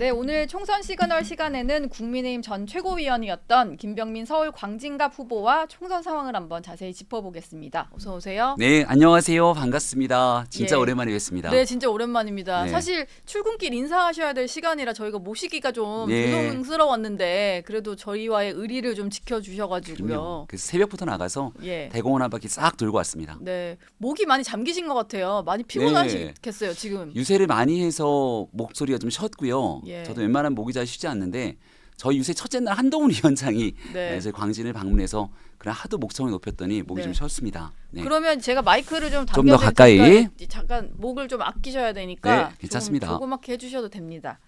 네, 오늘 총선 시그널 시간에는 국민의힘 전 최고위원이었던 김병민 서울 광진갑 후보와 총선 상황을 한번 자세히 짚어보겠습니다. 어서 오세요. 네, 안녕하세요. 반갑습니다. 진짜 예. 오랜만에 뵙습니다. 네, 진짜 오랜만입니다. 네. 사실 출근길 인사하셔야 될 시간이라 저희가 모시기가 좀 네. 죄송스러웠는데 그래도 저희와의 의리를 좀 지켜주셔가지고요. 그럼요. 그래서 새벽부터 나가서 예. 대공원 한 바퀴 싹 돌고 왔습니다. 네, 목이 많이 잠기신 것 같아요. 많이 피곤하시겠어요, 지금. 유세를 많이 해서 목소리가 좀 쉬었고요. 예. 저도 웬만하면 목이 잘 쉬지 않는데 저희 유세 첫째 날 한동훈 위원장이 네. 저희 광진을 방문해서 그냥 하도 목청을 높였더니 목이 네. 좀 쉬었습니다. 네. 그러면 제가 마이크를 좀 좀더 당겨드릴 가까이. 테니까 잠깐 목을 좀 아끼셔야 되니까 네, 괜찮습니다. 좀 조그맣게 해주셔도 됩니다.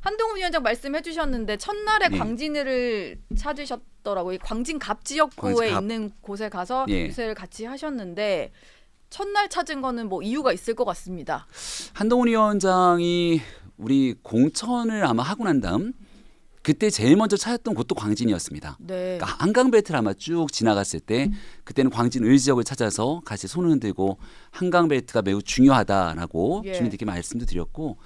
한동훈 위원장 말씀해 주셨는데 첫날에 네. 광진을 찾으셨더라고요. 이 광진갑 지역구에 광진갑. 있는 곳에 가서 예. 유세를 같이 하셨는데 첫날 찾은 거는 뭐 이유가 있을 것 같습니다. 한동훈 위원장이 우리 공천을 아마 하고 난 다음 그때 제일 먼저 찾았던 곳도 광진이었습니다. 네. 그러니까 한강벨트를 아마 쭉 지나갔을 때 그때는 광진 을 지역을 찾아서 같이 손을 흔들고 한강벨트가 매우 중요하다라고 예. 주민들께 말씀도 드렸고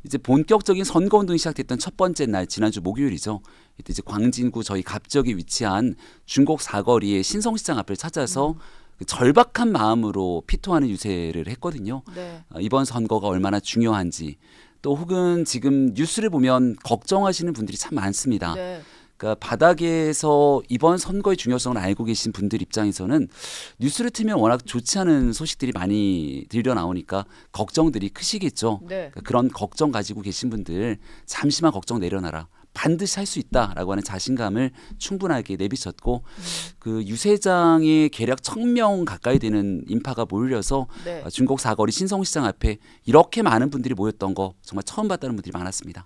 이제 본격적인 선거운동이 시작됐던 첫 번째 날 지난주 목요일이죠. 이때 이제 광진구 저희 갑지역에 위치한 중곡 사거리의 신성시장 앞을 찾아서 그 절박한 마음으로 피토하는 유세를 했거든요. 네. 이번 선거가 얼마나 중요한지 또 혹은 지금 뉴스를 보면 걱정하시는 분들이 참 많습니다. 네. 그러니까 바닥에서 이번 선거의 중요성을 알고 계신 분들 입장에서는 뉴스를 틀면 워낙 좋지 않은 소식들이 많이 들려 나오니까 걱정들이 크시겠죠. 네. 그러니까 그런 걱정 가지고 계신 분들 잠시만 걱정 내려놔라. 반드시 할 수 있다라고 하는 자신감을 충분하게 내비쳤고 그 유세장에 대략 1,000명 가까이 되는 인파가 몰려서 네. 중곡 사거리 신성시장 앞에 이렇게 많은 분들이 모였던 거 정말 처음 봤다는 분들이 많았습니다.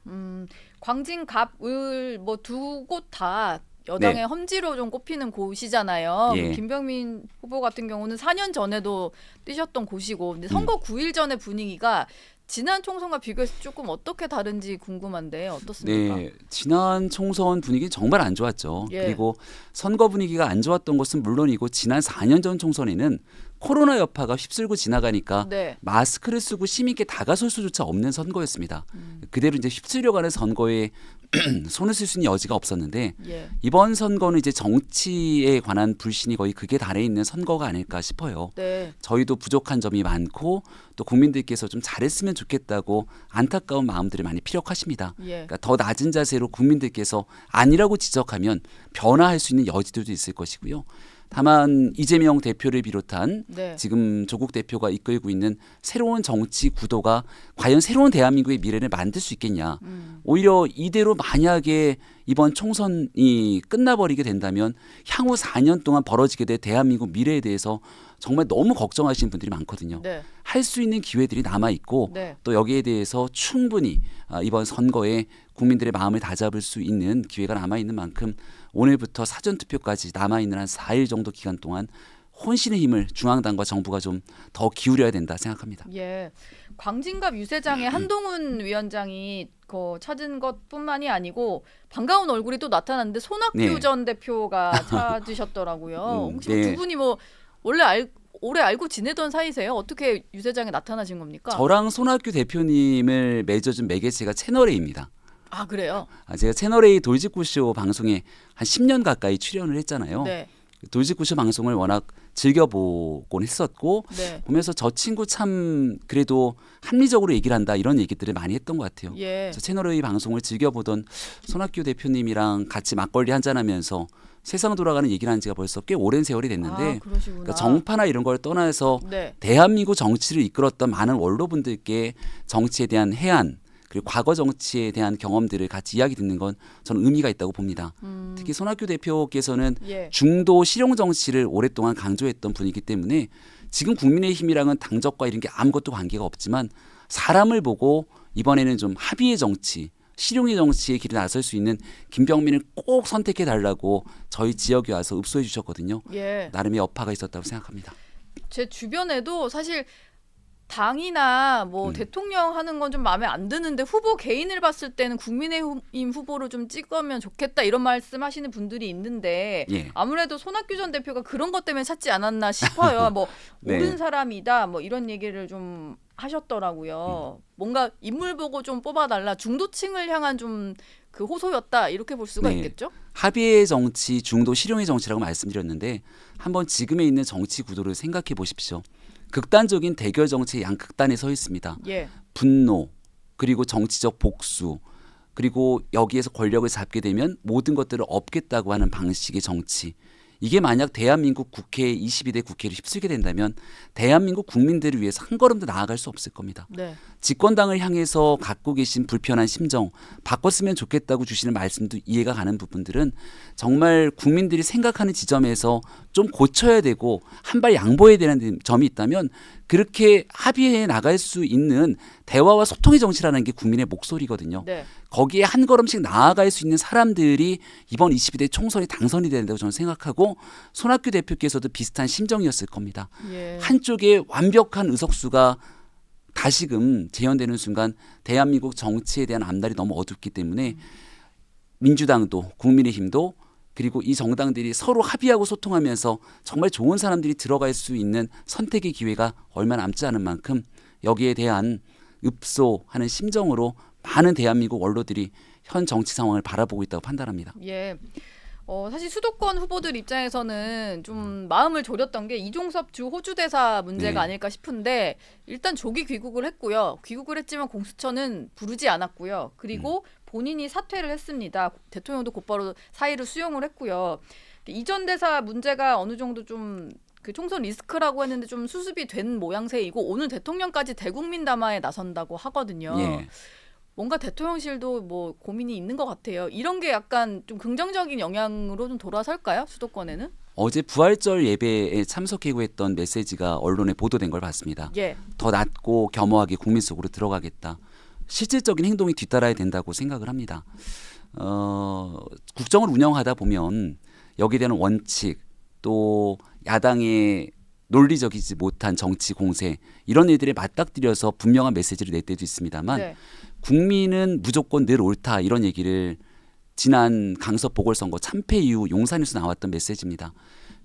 광진갑을 뭐 두 곳 다 여당의 네. 험지로 좀 꼽히는 곳이잖아요. 예. 김병민 후보 같은 경우는 4년 전에도 뛰셨던 곳이고, 근데 선거 9일 전의 분위기가 지난 총선과 비교해서 조금 어떻게 다른지 궁금한데 어떻습니까? 네, 지난 총선 분위기 정말 안 좋았죠. 예. 그리고 선거 분위기가 안 좋았던 것은 물론이고 지난 4년 전 총선에는 코로나 여파가 휩쓸고 지나가니까 네. 마스크를 쓰고 시민께 다가설 수조차 없는 선거였습니다. 그대로 이제 휩쓸려가는 선거에 손을 쓸 수 있는 여지가 없었는데 예. 이번 선거는 이제 정치에 관한 불신이 거의 극에 달해 있는 선거가 아닐까 싶어요. 네. 저희도 부족한 점이 많고 또 국민들께서 좀 잘했으면 좋겠다고 안타까운 마음들이 많이 피력하십니다. 예. 그러니까 더 낮은 자세로 국민들께서 아니라고 지적하면 변화할 수 있는 여지들도 있을 것이고요. 다만 이재명 대표를 비롯한 네. 지금 조국 대표가 이끌고 있는 새로운 정치 구도가 과연 새로운 대한민국의 미래를 만들 수 있겠냐. 오히려 이대로 만약에 이번 총선이 끝나버리게 된다면 향후 4년 동안 벌어지게 될 대한민국 미래에 대해서 정말 너무 걱정하시는 분들이 많거든요. 네. 할 수 있는 기회들이 남아 있고 네. 또 여기에 대해서 충분히 이번 선거에 국민들의 마음을 다잡을 수 있는 기회가 남아 있는 만큼 오늘부터 사전 투표까지 남아 있는 한 4일 정도 기간 동안 혼신의 힘을 중앙당과 정부가 좀 더 기울여야 된다 생각합니다. 예. 광진갑 유세장에 한동훈 위원장이 찾은 것뿐만이 아니고 반가운 얼굴이 또 나타났는데 손학규 네. 전 대표가 찾으셨더라고요. 혹시 네. 두 분이 뭐 오래 알고 지내던 사이세요? 어떻게 유세장에 나타나신 겁니까? 저랑 손학규 대표님을 맺어준 매개체가 채널A입니다. 아, 그래요? 제가 채널A 돌직구쇼 방송에 한 10년 가까이 출연을 했잖아요. 네. 돌직구쇼 방송을 워낙 즐겨보곤 했었고 네. 보면서 저 친구 참 그래도 합리적으로 얘기를 한다 이런 얘기들을 많이 했던 것 같아요. 예. 저 채널A 방송을 즐겨보던 손학규 대표님이랑 같이 막걸리 한잔하면서 세상 돌아가는 얘기를 한 지가 벌써 꽤 오랜 세월이 됐는데 아, 그러시구나. 그러니까 정파나 이런 걸 떠나서 네. 대한민국 정치를 이끌었던 많은 원로분들께 정치에 대한 해안 그리고 과거 정치에 대한 경험들을 같이 이야기 듣는 건 저는 의미가 있다고 봅니다. 특히 손학규 대표께서는 예. 중도 실용 정치를 오랫동안 강조했던 분이기 때문에 지금 국민의힘이랑은 당적과 이런 게 아무것도 관계가 없지만 사람을 보고 이번에는 좀 합의의 정치, 실용의 정치의 길에 나설 수 있는 김병민을 꼭 선택해 달라고 저희 지역에 와서 읍소해 주셨거든요. 예. 나름의 여파가 있었다고 생각합니다. 제 주변에도 사실 당이나 뭐 대통령 하는 건 좀 마음에 안 드는데 후보 개인을 봤을 때는 국민의힘 후보를 좀 찍으면 좋겠다 이런 말씀하시는 분들이 있는데 예. 아무래도 손학규 전 대표가 그런 것 때문에 찾지 않았나 싶어요. 뭐 네. 옳은 사람이다 뭐 이런 얘기를 좀 하셨더라고요. 뭔가 인물 보고 좀 뽑아달라. 중도층을 향한 좀 그 호소였다. 이렇게 볼 수가 네. 있겠죠? 합의의 정치, 중도 실용의 정치라고 말씀드렸는데 한번 지금에 있는 정치 구도를 생각해 보십시오. 극단적인 대결 정치의 양극단에 서 있습니다. 예. 분노, 그리고 정치적 복수, 그리고 여기에서 권력을 잡게 되면 모든 것들을 업겠다고 하는 방식의 정치. 이게 만약 대한민국 국회 22대 국회를 휩쓸게 된다면 대한민국 국민들을 위해서 한 걸음도 나아갈 수 없을 겁니다. 네. 집권당을 향해서 갖고 계신 불편한 심정, 바꿨으면 좋겠다고 주시는 말씀도 이해가 가는 부분들은 정말 국민들이 생각하는 지점에서 좀 고쳐야 되고 한 발 양보해야 되는 점이 있다면 그렇게 합의해 나갈 수 있는 대화와 소통의 정치라는 게 국민의 목소리거든요. 네. 거기에 한 걸음씩 나아갈 수 있는 사람들이 이번 22대 총선에 당선이 된다고 저는 생각하고 손학규 대표께서도 비슷한 심정이었을 겁니다. 예. 한쪽에 완벽한 의석수가 다시금 재현되는 순간 대한민국 정치에 대한 앞날이 너무 어둡기 때문에 민주당도 국민의힘도 그리고 이 정당들이 서로 합의하고 소통하면서 정말 좋은 사람들이 들어갈 수 있는 선택의 기회가 얼마 남지 않은 만큼 여기에 대한 읍소하는 심정으로 많은 대한민국 언론들이 현 정치 상황을 바라보고 있다고 판단합니다. 예. 사실 수도권 후보들 입장에서는 좀 마음을 졸였던 게 이종섭 주 호주 대사 문제가 네. 아닐까 싶은데 일단 조기 귀국을 했고요. 귀국을 했지만 공수처는 부르지 않았고요. 그리고 본인이 사퇴를 했습니다. 대통령도 곧바로 사의를 수용을 했고요. 이전 대사 문제가 어느 정도 좀 그 총선 리스크라고 했는데 좀 수습이 된 모양새이고 오늘 대통령까지 대국민 담화에 나선다고 하거든요. 예. 뭔가 대통령실도 뭐 고민이 있는 것 같아요. 이런 게 약간 좀 긍정적인 영향으로 좀 돌아설까요? 수도권에는? 어제 부활절 예배에 참석하고 했던 메시지가 언론에 보도된 걸 봤습니다. 예. 더 낮고 겸허하게 국민 속으로 들어가겠다. 실질적인 행동이 뒤따라야 된다고 생각을 합니다. 국정을 운영하다 보면 여기에 대한 원칙 또 야당의 논리적이지 못한 정치 공세 이런 일들에 맞닥뜨려서 분명한 메시지를 낼 때도 있습니다만 네. 국민은 무조건 늘 옳다 이런 얘기를 지난 강서 보궐선거 참패 이후 용산에서 나왔던 메시지입니다.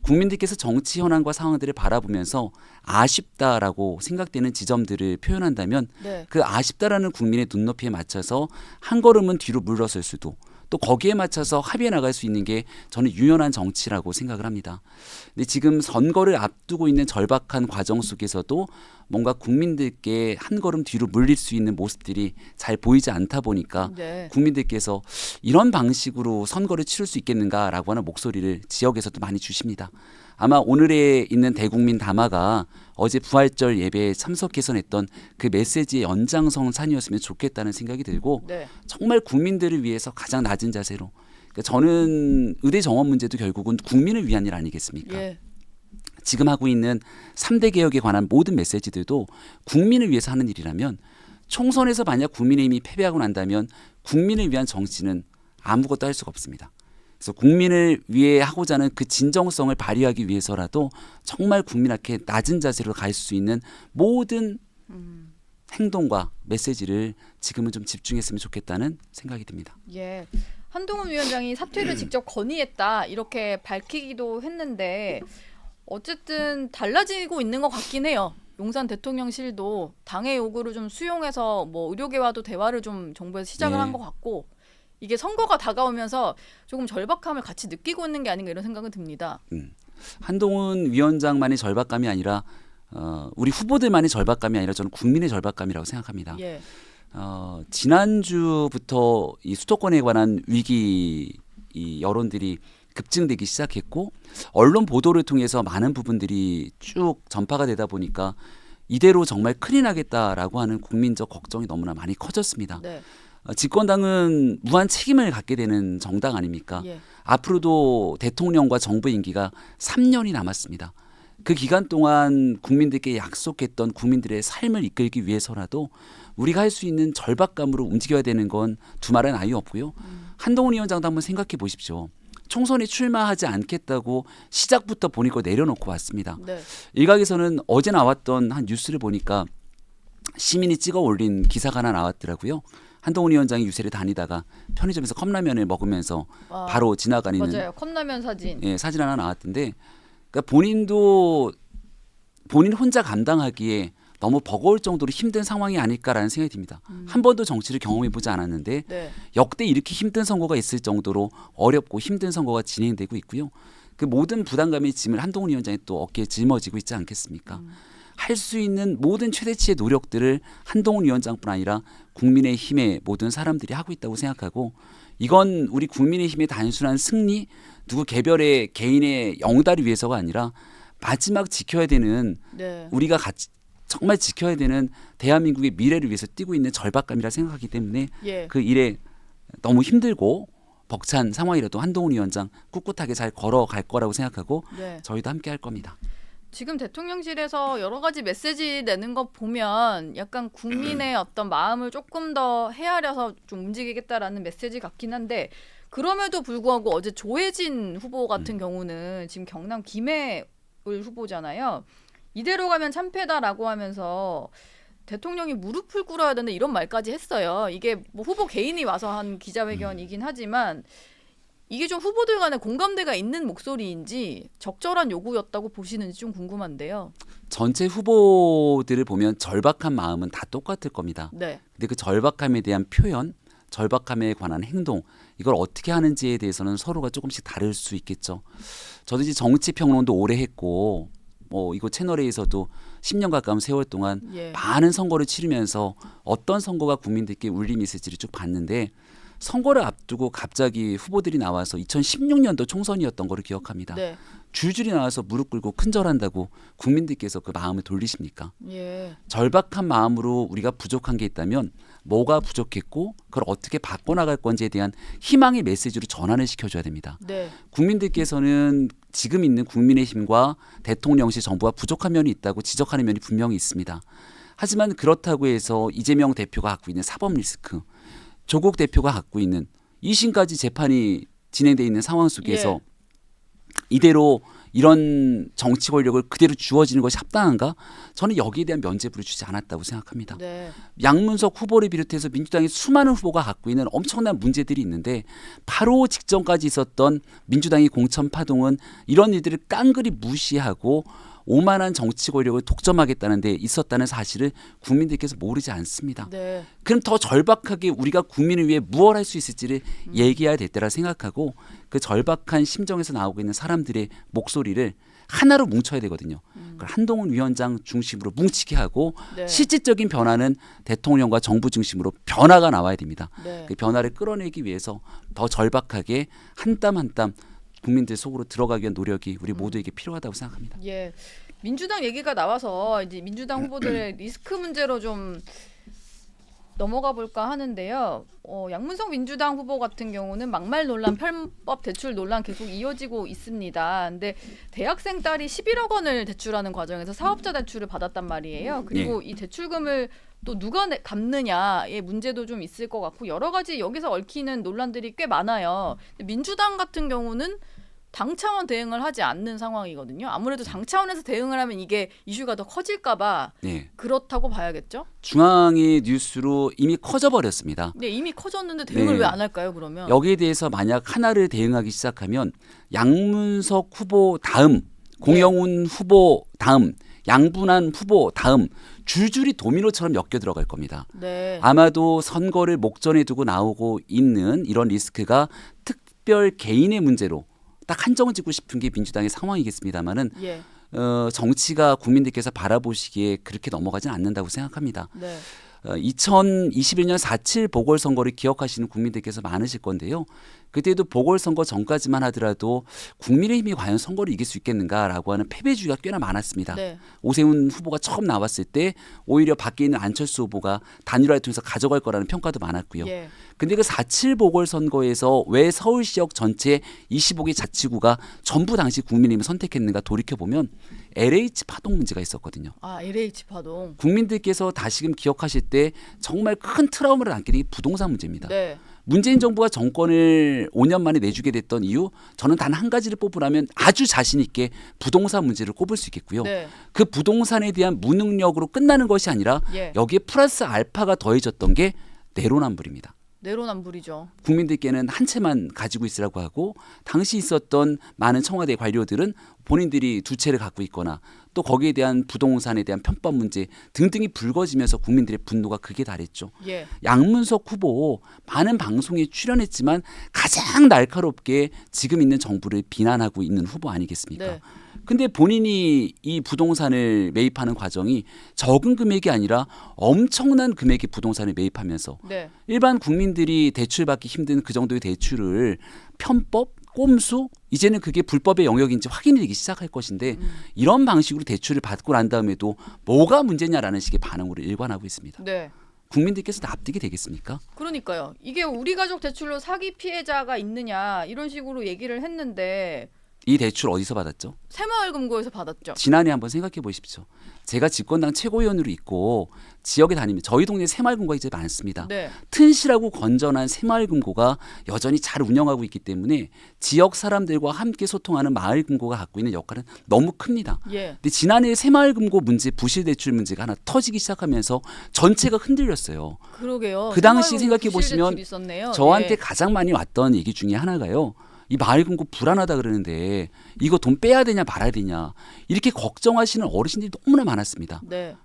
국민들께서 정치 현황과 상황들을 바라보면서 아쉽다라고 생각되는 지점들을 표현한다면 네. 그 아쉽다라는 국민의 눈높이에 맞춰서 한 걸음은 뒤로 물러설 수도 또 거기에 맞춰서 합의해 나갈 수 있는 게 저는 유연한 정치라고 생각을 합니다. 근데 지금 선거를 앞두고 있는 절박한 과정 속에서도 뭔가 국민들께 한 걸음 뒤로 물릴 수 있는 모습들이 잘 보이지 않다 보니까 네. 국민들께서 이런 방식으로 선거를 치를 수 있겠는가라고 하는 목소리를 지역에서도 많이 주십니다. 아마 오늘에 있는 대국민 담화가 어제 부활절 예배에 참석해서 냈던 그 메시지의 연장선상이었으면 좋겠다는 생각이 들고 네. 정말 국민들을 위해서 가장 낮은 자세로 그러니까 저는 의대 정원 문제도 결국은 국민을 위한 일 아니겠습니까? 예. 지금 하고 있는 3대 개혁에 관한 모든 메시지들도 국민을 위해서 하는 일이라면 총선에서 만약 국민의힘이 패배하고 난다면 국민을 위한 정치는 아무것도 할 수가 없습니다. 그래서 국민을 위해 하고자 하는 그 진정성을 발휘하기 위해서라도 정말 국민한테 낮은 자세로 갈 수 있는 모든 행동과 메시지를 지금은 좀 집중했으면 좋겠다는 생각이 듭니다. 예. 한동훈 위원장이 사퇴를 직접 건의했다 이렇게 밝히기도 했는데 어쨌든 달라지고 있는 것 같긴 해요. 용산 대통령실도 당의 요구를 좀 수용해서 뭐 의료계와도 대화를 좀 정부에서 시작을 네. 한 것 같고 이게 선거가 다가오면서 조금 절박함을 같이 느끼고 있는 게 아닌가 이런 생각은 듭니다. 한동훈 위원장만의 절박감이 아니라 우리 후보들만의 절박감이 아니라 저는 국민의 절박감이라고 생각합니다. 예. 지난주부터 이 수도권에 관한 위기 이 여론들이 급증되기 시작했고 언론 보도를 통해서 많은 부분들이 쭉 전파가 되다 보니까 이대로 정말 큰일 나겠다라고 하는 국민적 걱정이 너무나 많이 커졌습니다. 네. 집권당은 무한 책임을 갖게 되는 정당 아닙니까? 예. 앞으로도 대통령과 정부 임기가 3년이 남았습니다. 그 기간 동안 국민들께 약속했던 국민들의 삶을 이끌기 위해서라도 우리가 할 수 있는 절박감으로 움직여야 되는 건 두말은 아예 없고요. 한동훈 위원장도 한번 생각해 보십시오. 총선에 출마하지 않겠다고 시작부터 본인 거 내려놓고 왔습니다. 네. 일각에서는 어제 나왔던 한 뉴스를 보니까 시민이 찍어 올린 기사가 하나 나왔더라고요. 한동훈 위원장이 유세를 다니다가 편의점에서 컵라면을 먹으면서 아, 바로 지나가는 맞아요. 컵라면 사진. 예, 사진 하나 나왔던데 그러니까 본인도 본인 혼자 감당하기에 너무 버거울 정도로 힘든 상황이 아닐까라는 생각이 듭니다. 한 번도 정치를 경험해보지 않았는데 네. 역대 이렇게 힘든 선거가 있을 정도로 어렵고 힘든 선거가 진행되고 있고요. 그 모든 부담감의 짐을 한동훈 위원장이 또 어깨에 짊어지고 있지 않겠습니까? 할 수 있는 모든 최대치의 노력들을 한동훈 위원장뿐 아니라 국민의힘의 모든 사람들이 하고 있다고 생각하고 이건 우리 국민의힘의 단순한 승리, 누구 개별의 개인의 영달을 위해서가 아니라 마지막 지켜야 되는 네. 우리가 같이 정말 지켜야 되는 대한민국의 미래를 위해서 뛰고 있는 절박감이라 생각하기 때문에 예. 그 일에 너무 힘들고 벅찬 상황이라도 한동훈 위원장 꿋꿋하게 잘 걸어갈 거라고 생각하고 네. 저희도 함께 할 겁니다. 지금 대통령실에서 여러 가지 메시지 내는 거 보면 약간 국민의 어떤 마음을 조금 더 헤아려서 좀 움직이겠다라는 메시지 같긴 한데 그럼에도 불구하고 어제 조혜진 후보 같은 경우는 지금 경남 김해을 후보잖아요. 이대로 가면 참패다라고 하면서 대통령이 무릎을 꿇어야 된다 이런 말까지 했어요. 이게 뭐 후보 개인이 와서 한 기자회견이긴 하지만 이게 좀 후보들 간에 공감대가 있는 목소리인지 적절한 요구였다고 보시는지 좀 궁금한데요. 전체 후보들을 보면 절박한 마음은 다 똑같을 겁니다. 네. 근데 그 절박함에 대한 표현, 절박함에 관한 행동 이걸 어떻게 하는지에 대해서는 서로가 조금씩 다를 수 있겠죠. 저도 이제 정치 평론도 오래 했고 뭐 이거 채널에서도 10년 가까운 세월 동안 예. 많은 선거를 치르면서 어떤 선거가 국민들께 울림이 있을지를 쭉 봤는데 선거를 앞두고 갑자기 후보들이 나와서 2016년도 총선이었던 거를 기억합니다. 네. 줄줄이 나와서 무릎 꿇고 큰절한다고 국민들께서 그 마음을 돌리십니까? 예. 절박한 마음으로 우리가 부족한 게 있다면 뭐가 부족했고 그걸 어떻게 바꿔나갈 건지에 대한 희망의 메시지로 전환을 시켜줘야 됩니다. 네. 국민들께서는 지금 있는 국민의힘과 대통령실 정부가 부족한 면이 있다고 지적하는 면이 분명히 있습니다. 하지만 그렇다고 해서 이재명 대표가 갖고 있는 사법 리스크, 조국 대표가 갖고 있는 2심까지 재판이 진행돼 있는 상황 속에서 이대로 이런 정치 권력을 그대로 주어지는 것이 합당한가? 저는 여기에 대한 면죄부를 주지 않았다고 생각합니다. 네. 양문석 후보를 비롯해서 민주당의 수많은 후보가 갖고 있는 엄청난 문제들이 있는데 바로 직전까지 있었던 민주당의 공천 파동은 이런 일들을 깡그리 무시하고 오만한 정치 권력을 독점하겠다는 데 있었다는 사실을 국민들께서 모르지 않습니다. 네. 그럼 더 절박하게 우리가 국민을 위해 무엇 할 수 있을지를 얘기해야 될 때라 생각하고 그 절박한 심정에서 나오고 있는 사람들의 목소리를 하나로 뭉쳐야 되거든요. 그걸 한동훈 위원장 중심으로 뭉치게 하고 네. 실질적인 변화는 대통령과 정부 중심으로 변화가 나와야 됩니다. 네. 그 변화를 끌어내기 위해서 더 절박하게 한 땀 한 땀 국민들 속으로 들어가기 위한 노력이 우리 모두에게 필요하다고 생각합니다. 예. 민주당 얘기가 나와서 이제 민주당 후보들의 리스크 문제로 좀 넘어가 볼까 하는데요. 양문석 민주당 후보 같은 경우는 막말 논란, 편법 대출 논란 계속 이어지고 있습니다. 근데 대학생 딸이 11억 원을 대출하는 과정에서 사업자 대출을 받았단 말이에요. 그리고 이 대출금을 또 누가 갚느냐의 문제도 좀 있을 것 같고 여러 가지 여기서 얽히는 논란들이 꽤 많아요. 민주당 같은 경우는 당 차원 대응을 하지 않는 상황이거든요. 아무래도 당 차원에서 대응을 하면 이게 이슈가 더 커질까봐 네. 그렇다고 봐야겠죠. 중앙의 뉴스로 이미 커져버렸습니다. 네, 이미 커졌는데 대응을 네. 왜 안 할까요? 그러면 여기에 대해서 만약 하나를 대응하기 시작하면 양문석 후보 다음, 공영훈 후보 다음, 양분한 후보 다음 줄줄이 도미노처럼 엮여 들어갈 겁니다. 네, 아마도 선거를 목전에 두고 나오고 있는 이런 리스크가 특별 개인의 문제로 딱 한정을 짓고 싶은 게 민주당의 상황이겠습니다만은 예, 정치가 국민들께서 바라보시기에 그렇게 넘어가지는 않는다고 생각합니다. 네, 2021년 4.7 보궐선거를 기억하시는 국민들께서 많으실 건데요. 그때도 보궐선거 전까지만 하더라도 국민의힘이 과연 선거를 이길 수 있겠는가라고 하는 패배주의가 꽤나 많았습니다. 네, 오세훈 후보가 처음 나왔을 때 오히려 밖에 있는 안철수 후보가 단일화를 통해서 가져갈 거라는 평가도 많았고요. 예, 근데 그 4.7 보궐선거에서 왜 서울시역 전체 25개 자치구가 전부 당시 국민의힘을 선택했는가 돌이켜보면 LH 파동 문제가 있었거든요. 아 LH 파동, 국민들께서 다시금 기억하실 때 정말 큰 트라우마를 남게 된 게 부동산 문제입니다. 네, 문재인 정부가 정권을 5년 만에 내주게 됐던 이유 저는 단 한 가지를 뽑으라면 아주 자신 있게 부동산 문제를 꼽을 수 있겠고요. 네, 그 부동산에 대한 무능력으로 끝나는 것이 아니라 예, 여기에 플러스 알파가 더해졌던 게 내로남불입니다. 내로남불이죠. 국민들께는 한 채만 가지고 있으라고 하고 당시 있었던 많은 청와대 관료들은 본인들이 두 채를 갖고 있거나 또 거기에 대한 부동산에 대한 편법 문제 등등이 불거지면서 국민들의 분노가 극에 달했죠. 예. 양문석 후보 많은 방송에 출연했지만 가장 날카롭게 지금 있는 정부를 비난하고 있는 후보 아니겠습니까? 네. 근데 본인이 이 부동산을 매입하는 과정이 적은 금액이 아니라 엄청난 금액의 부동산을 매입하면서 네. 일반 국민들이 대출받기 힘든 그 정도의 대출을 편법, 꼼수, 이제는 그게 불법의 영역인지 확인이 되기 시작할 것인데 이런 방식으로 대출을 받고 난 다음에도 뭐가 문제냐라는 식의 반응으로 일관하고 있습니다. 네. 국민들께서 납득이 되겠습니까? 그러니까요. 이게 우리 가족 대출로 사기 피해자가 있느냐 이런 식으로 얘기를 했는데 이 대출 어디서 받았죠? 새마을금고에서 받았죠. 지난해 한번 생각해 보십시오. 제가 집권당 최고위원으로 있고 지역에 다니면 저희 동네 새마을금고가 이제 많습니다. 네. 튼실하고 건전한 새마을금고가 여전히 잘 운영하고 있기 때문에 지역 사람들과 함께 소통하는 마을금고가 갖고 있는 역할은 너무 큽니다. 예. 근데 지난해 새마을금고 문제, 부실대출 문제가 하나 터지기 시작하면서 전체가 흔들렸어요. 그러게요. 그 당시 새마을금고 생각해 보시면 부실대출이 있었네요. 저한테 예. 가장 많이 왔던 얘기 중에 하나가요. 이 마을금고 불안하다 그러는데 이거 돈 빼야 되냐 말아야 되냐 이렇게 걱정하시는 어르신들이 너무나 많았습니다. 네.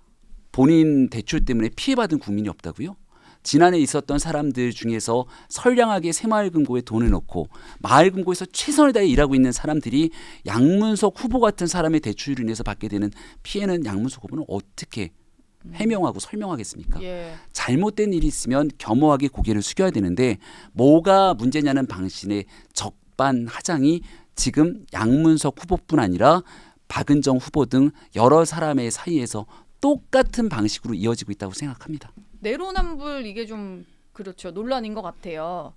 본인 대출 때문에 피해받은 국민이 없다고요? 지난해 있었던 사람들 중에서 선량하게 새마을금고에 돈을 넣고 마을금고에서 최선을 다해 일하고 있는 사람들이 양문석 후보 같은 사람의 대출로 인해서 받게 되는 피해는 양문석 후보는 어떻게 해명하고 설명하겠습니까? 예. 잘못된 일이 있으면 겸허하게 고개를 숙여야 되는데 뭐가 문제냐는 방신의 적반하장이 지금 양문석 후보뿐 아니라 박은정 후보 등 여러 사람의 사이에서 똑같은 방식으로 이어지고 있다고 생각합니다. 내로남불 이게 좀 그렇죠. 논란인 것 같아요.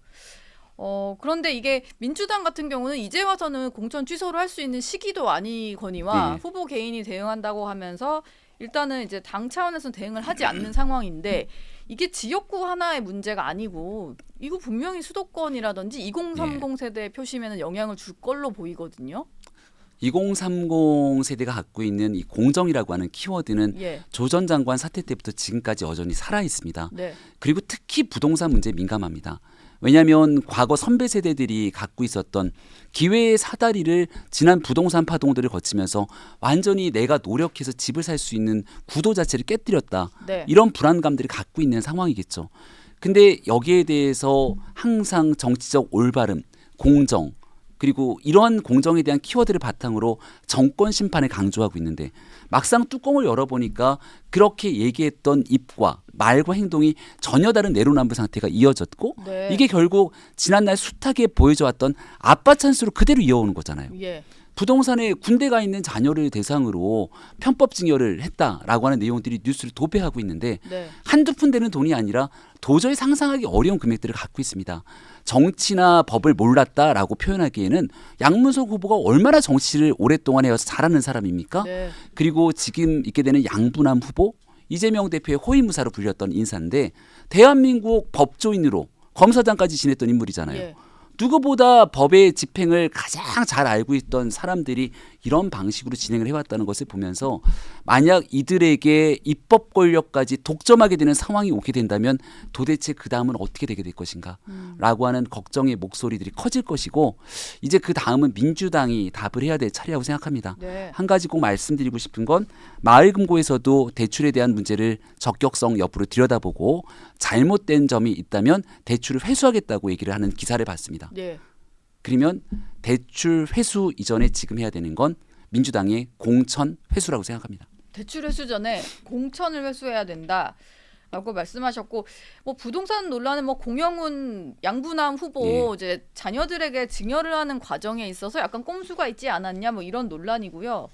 그런데 이게 민주당 같은 경우는 이제 와서는 공천 취소를 할 수 있는 시기도 아니거니와 네. 후보 개인이 대응한다고 하면서 일단은 이제 당 차원에서는 대응을 하지 않는 상황인데 이게 지역구 하나의 문제가 아니고 이거 분명히 수도권이라든지 2030 세대의 표심에는 영향을 줄 걸로 보이거든요. 2030 세대가 갖고 있는 이 공정이라고 하는 키워드는 예. 조 전 장관 사태 때부터 지금까지 여전히 살아 있습니다. 네. 그리고 특히 부동산 문제에 민감합니다. 왜냐하면 과거 선배 세대들이 갖고 있었던 기회의 사다리를 지난 부동산 파동들을 거치면서 완전히 내가 노력해서 집을 살 수 있는 구도 자체를 깨뜨렸다. 네. 이런 불안감들을 갖고 있는 상황이겠죠. 근데 여기에 대해서 항상 정치적 올바름, 공정, 그리고 이런 공정에 대한 키워드를 바탕으로 정권 심판을 강조하고 있는데 막상 뚜껑을 열어보니까 그렇게 얘기했던 입과 말과 행동이 전혀 다른 내로남불 상태가 이어졌고 네. 이게 결국 지난날 숱하게 보여줘왔던 아빠 찬스로 그대로 이어오는 거잖아요. 예. 부동산에 군대가 있는 자녀를 대상으로 편법 증여를 했다라고 하는 내용들이 뉴스를 도배하고 있는데 네. 한두 푼 되는 돈이 아니라 도저히 상상하기 어려운 금액들을 갖고 있습니다. 정치나 법을 몰랐다라고 표현하기에는 양문석 후보가 얼마나 정치를 오랫동안 해와서 잘하는 사람입니까? 네. 그리고 지금 있게 되는 양부남 후보, 이재명 대표의 호위무사로 불렸던 인사인데 대한민국 법조인으로 검사장까지 지냈던 인물이잖아요. 예. 누구보다 법의 집행을 가장 잘 알고 있던 사람들이 이런 방식으로 진행을 해왔다는 것을 보면서 만약 이들에게 입법 권력까지 독점하게 되는 상황이 오게 된다면 도대체 그 다음은 어떻게 되게 될 것인가 라고 하는 걱정의 목소리들이 커질 것이고 이제 그 다음은 민주당이 답을 해야 될 차례라고 생각합니다. 네. 한 가지 꼭 말씀드리고 싶은 건 마을금고에서도 대출에 대한 문제를 적격성 여부를 들여다보고 잘못된 점이 있다면 대출을 회수하겠다고 얘기를 하는 기사를 봤습니다. 예. 그러면 대출 회수 이전에 지금 해야 되는 건 민주당의 공천 회수라고 생각합니다. 대출 회수 전에 공천을 회수해야 된다라고 말씀하셨고 뭐 부동산 논란은 뭐 공영훈 양부남 후보 예. 이제 자녀들에게 증여를 하는 과정에 있어서 약간 꼼수가 있지 않았냐 뭐 이런 논란이고요.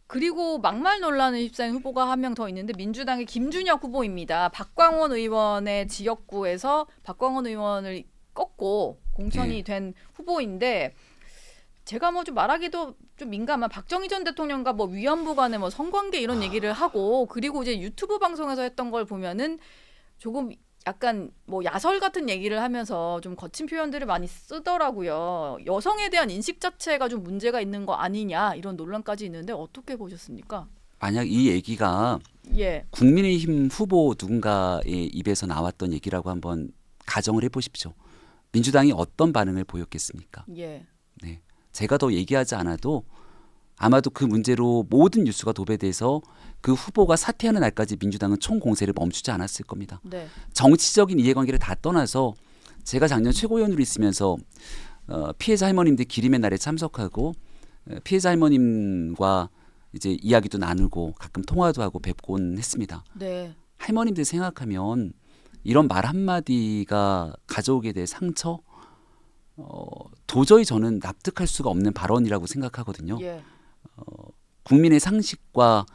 그리고 막말 논란을 휩싸인 후보가 한 명 더 있는데 민주당의 김준혁 후보입니다. 박광원 의원의 지역구에서 박광원 의원을 꺾고 공천이 예. 된 후보인데 제가 뭐 좀 말하기도 좀 민감한 박정희 전 대통령과 뭐 위안부 간의 뭐 성관계 이런 얘기를 하고 그리고 이제 유튜브 방송에서 했던 걸 보면은 조금 약간 뭐 야설 같은 얘기를 하면서 좀 거친 표현들을 많이 쓰더라고요. 여성에 대한 인식 자체가 좀 문제가 있는 거 아니냐 이런 논란까지 있는데 어떻게 보셨습니까? 만약 이 얘기가 예. 국민의힘 후보 누군가의 입에서 나왔던 얘기라고 한번 가정을 해보십시오. 민주당이 어떤 반응을 보였겠습니까? 예. 네, 제가 더 얘기하지 않아도 아마도 그 문제로 모든 뉴스가 도배돼서 그 후보가 사퇴하는 날까지 민주당은 총공세를 멈추지 않았을 겁니다. 네. 정치적인 이해관계를 다 떠나서 제가 작년 최고위원으로 있으면서 피해자 할머님들 기림의 날에 참석하고 피해자 할머님과 이제 이야기도 나누고 가끔 통화도 하고 뵙곤 했습니다. 네. 할머님들 생각하면 이런 말 한마디가 가져오게 될 상처 도저히 저는 납득할 수가 없는 발언이라고 생각하거든요. 예. 국민의 상식과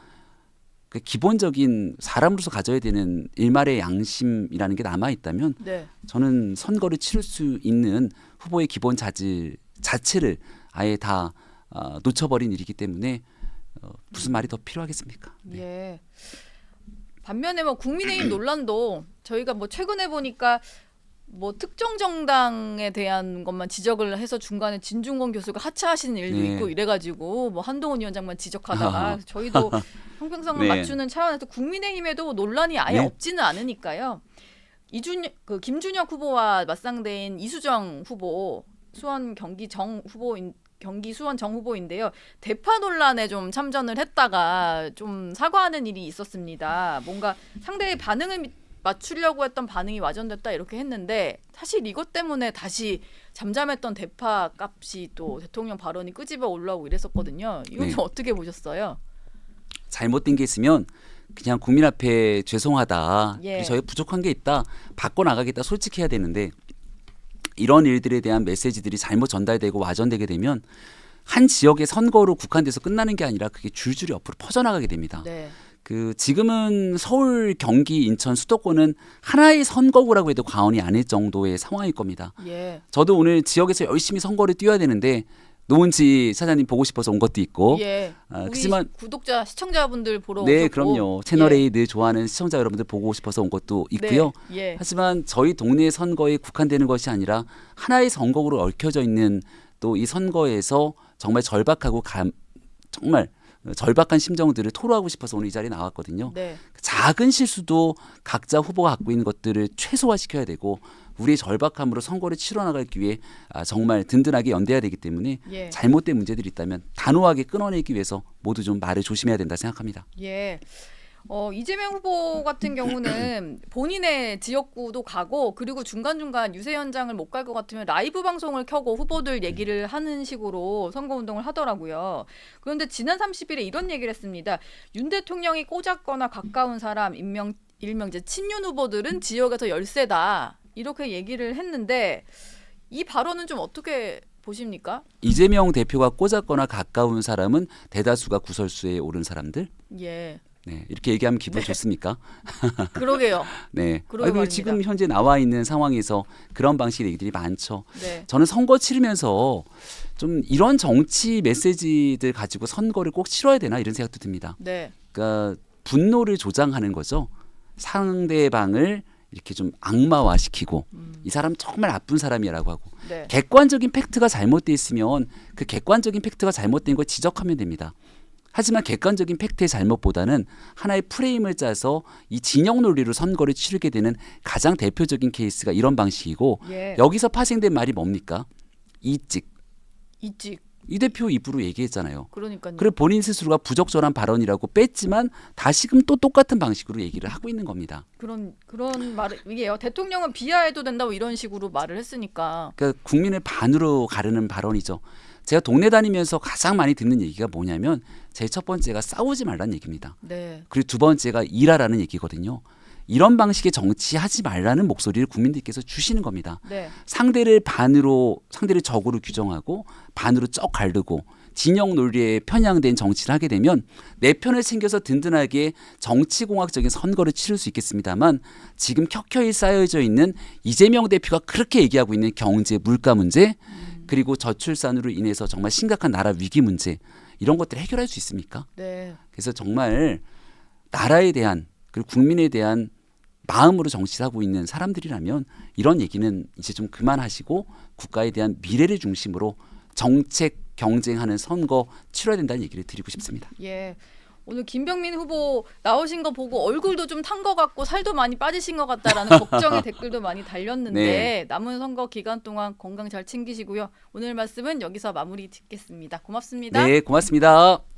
그 기본적인 사람으로서 가져야 되는 일말의 양심이라는 게 남아 있다면 네. 저는 선거를 치를 수 있는 후보의 기본 자질 자체를 아예 다 놓쳐버린 일이기 때문에 무슨 말이 더 필요하겠습니까? 네. 예. 반면에 뭐 국민의힘 논란도 저희가 뭐 최근에 보니까 뭐 특정 정당에 대한 것만 지적을 해서 중간에 진중권 교수가 하차하시는 일도 네. 있고 이래가지고 뭐 한동훈 위원장만 지적하다가 저희도 형평성을 네. 맞추는 차원에서 국민의힘에도 논란이 아예 네. 없지는 않으니까요. 김준혁 후보와 맞상대인 이수정 후보 수원 경기 수원 정 후보인데요. 대파 논란에 좀 참전을 했다가 좀 사과하는 일이 있었습니다. 뭔가 상대의 반응을 맞추려고 했던 반응이 와전됐다 이렇게 했는데 사실 이것 때문에 다시 잠잠했던 대파 값이 또 대통령 발언이 끄집어 올라오고 이랬었거든요. 이건 네. 좀 어떻게 보셨어요? 잘못된 게 있으면 그냥 국민 앞에 죄송하다. 예. 저희 부족한 게 있다. 바꿔나가겠다. 솔직해야 되는데 이런 일들에 대한 메시지들이 잘못 전달되고 와전되게 되면 한 지역의 선거로 국한돼서 끝나는 게 아니라 그게 줄줄이 옆으로 퍼져나가게 됩니다. 네. 그 지금은 서울, 경기, 인천, 수도권은 하나의 선거구라고 해도 과언이 아닐 정도의 상황일 겁니다. 예. 저도 오늘 지역에서 열심히 선거를 뛰어야 되는데 노은지 사장님 보고 싶어서 온 것도 있고 예. 우리 그렇지만 구독자 시청자분들 보러 네, 오셨고. 그럼요. 채널 A 늘 좋아하는 시청자 여러분들 보고 싶어서 온 것도 있고요. 네. 예. 하지만 저희 동네 선거에 국한되는 것이 아니라 하나의 선거구로 얽혀져 있는 또 이 선거에서 정말 정말 절박한 심정들을 토로하고 싶어서 오늘 이 자리에 나왔거든요. 네. 작은 실수도 각자 후보가 갖고 있는 것들을 최소화시켜야 되고 우리의 절박함으로 선거를 치러나가기 위해 정말 든든하게 연대해야 되기 때문에 예. 잘못된 문제들이 있다면 단호하게 끊어내기 위해서 모두 좀 말을 조심해야 된다 생각합니다. 예. 이재명 후보 같은 경우는 본인의 지역구도 가고 그리고 중간중간 유세 현장을 못 갈 것 같으면 라이브 방송을 켜고 후보들 얘기를 하는 식으로 선거운동을 하더라고요. 그런데 지난 30일에 이런 얘기를 했습니다. 윤 대통령이 꽂았거나 가까운 사람 일명 이제 친윤 후보들은 지역에서 열세다. 이렇게 얘기를 했는데 이 발언은 좀 어떻게 보십니까? 이재명 대표가 꽂았거나 가까운 사람은 대다수가 구설수에 오른 사람들? 예. 네, 이렇게 얘기하면 기분 좋습니까? 그러게요. 네. 그러게 말입니다. 지금 현재 나와 있는 상황에서 그런 방식의 얘기들이 많죠. 네. 저는 선거 치르면서 좀 이런 정치 메시지들 가지고 선거를 꼭 치러야 되나 이런 생각도 듭니다. 네. 그러니까 분노를 조장하는 거죠. 상대방을 이렇게 좀 악마화시키고 이 사람 정말 나쁜 사람이라고 하고 네. 객관적인 팩트가 잘못돼 있으면 그 객관적인 팩트가 잘못된 걸 지적하면 됩니다. 하지만 객관적인 팩트의 잘못보다는 하나의 프레임을 짜서 이 진영 논리로 선거를 치르게 되는 가장 대표적인 케이스가 이런 방식이고 예. 여기서 파생된 말이 뭡니까? 이찍. 이 대표 입으로 얘기했잖아요. 그러니까요. 그리고 본인 스스로가 부적절한 발언이라고 뺐지만 다시금 또 똑같은 방식으로 얘기를 하고 있는 겁니다. 그런 말을 이게요. 대통령은 비하해도 된다고 이런 식으로 말을 했으니까. 그러니까 국민을 반으로 가르는 발언이죠. 제가 동네 다니면서 가장 많이 듣는 얘기가 뭐냐면 제일 첫 번째가 싸우지 말라는 얘기입니다. 네. 그리고 두 번째가 일하라는 얘기거든요. 이런 방식의 정치하지 말라는 목소리를 국민들께서 주시는 겁니다. 네. 상대를 적으로 규정하고 반으로 쩍 가르고 진영 논리에 편향된 정치를 하게 되면 내 편을 챙겨서 든든하게 정치공학적인 선거를 치를 수 있겠습니다만 지금 켜켜이 쌓여져 있는 이재명 대표가 그렇게 얘기하고 있는 경제, 물가 문제 그리고 저출산으로 인해서 정말 심각한 나라 위기 문제 이런 것들을 해결할 수 있습니까? 네. 그래서 정말 나라에 대한 그리고 국민에 대한 마음으로 정치를 하고 있는 사람들이라면 이런 얘기는 이제 좀 그만하시고 국가에 대한 미래를 중심으로 정책 경쟁하는 선거 치러야 된다는 얘기를 드리고 싶습니다. 예. 오늘 김병민 후보 나오신 거 보고 얼굴도 좀 탄 것 같고 살도 많이 빠지신 것 같다라는 걱정의 댓글도 많이 달렸는데 네. 남은 선거 기간 동안 건강 잘 챙기시고요. 오늘 말씀은 여기서 마무리 짓겠습니다. 고맙습니다. 네, 고맙습니다.